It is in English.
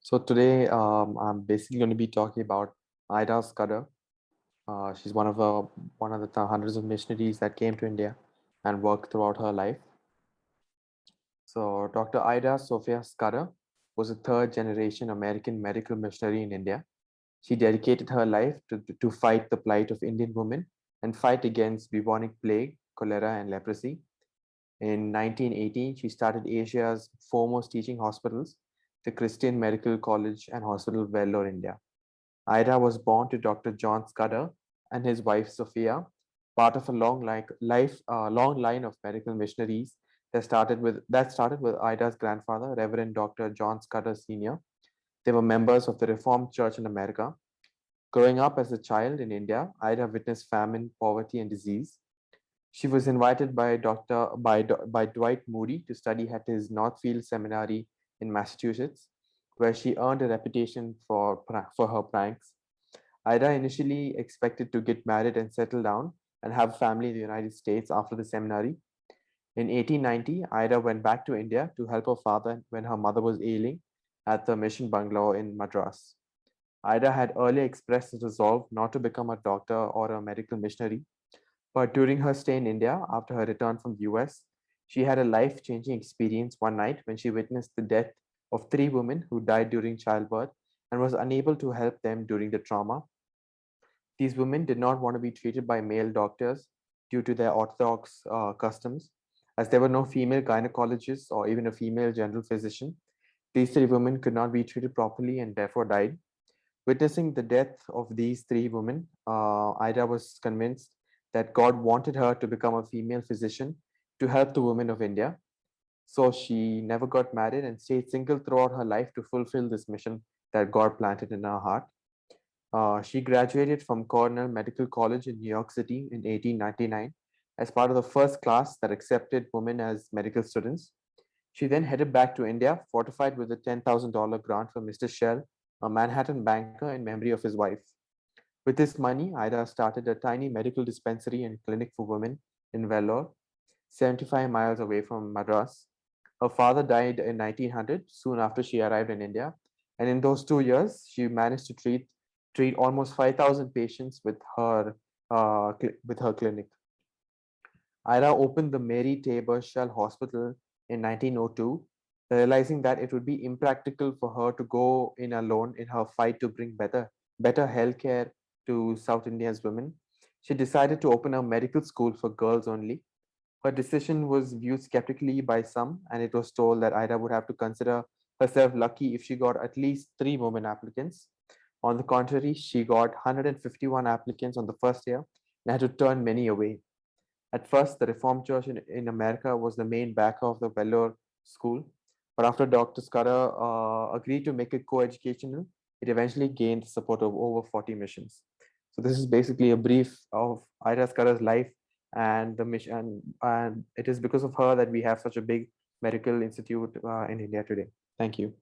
So today, I'm basically going to be talking about Ida Scudder. She's one of the hundreds of missionaries that came to India and worked throughout her life. So Dr. Ida Sophia Scudder was a third generation American medical missionary in India. She dedicated her life to fight the plight of Indian women and fight against bubonic plague, cholera, and leprosy. In 1918, she started Asia's foremost teaching hospitals, the Christian Medical College and Hospital, Vellore, India. Ida was born to Dr. John Scudder and his wife Sophia, part of a long line of medical missionaries that started with Ida's grandfather, Reverend Dr. John Scudder Sr. They were members of the Reformed Church in America. Growing up as a child in India, Ida witnessed famine, poverty, and disease. She was invited by Dwight Moody to study at his Northfield Seminary in Massachusetts, where she earned a reputation for her pranks. Ida initially expected to get married and settle down and have family in the United States after the seminary. In 1890, Ida went back to India to help her father when her mother was ailing at the mission bungalow in Madras. Ida had earlier expressed a resolve not to become a doctor or a medical missionary, but during her stay in India, after her return from the US, she had a life changing experience one night when she witnessed the death of three women who died during childbirth and was unable to help them during the trauma. These women did not want to be treated by male doctors due to their orthodox customs, as there were no female gynecologists or even a female general physician. These three women could not be treated properly and therefore died. Witnessing the death of these three women, Ida was convinced that God wanted her to become a female physician to help the women of India. So she never got married and stayed single throughout her life to fulfill this mission that God planted in her heart. She graduated from Cornell Medical College in New York City in 1899 as part of the first class that accepted women as medical students. She then headed back to India, fortified with a $10,000 grant from Mr. Shell, a Manhattan banker, in memory of his wife. With this money, Ida started a tiny medical dispensary and clinic for women in Vellore, 75 miles away from Madras. Her father died in 1900, soon after she arrived in India, and in those 2 years, she managed to treat almost 5,000 patients with her clinic. Ida opened the Mary Tabor Shell Hospital in 1902, realizing that it would be impractical for her to go in alone in her fight to bring better healthcare to South India's women. She decided to open a medical school for girls only. Her decision was viewed skeptically by some, and it was told that Ida would have to consider herself lucky if she got at least three women applicants. On the contrary, she got 151 applicants on the first year and had to turn many away. At first, the Reformed Church in America was the main backer of the Vellore School, but after Dr. Scudder agreed to make it co-educational, it eventually gained support of over 40 missions. So this is basically a brief of Ida Scudder's life and the mission, and it is because of her that we have such a big medical institute in India today. Thank you.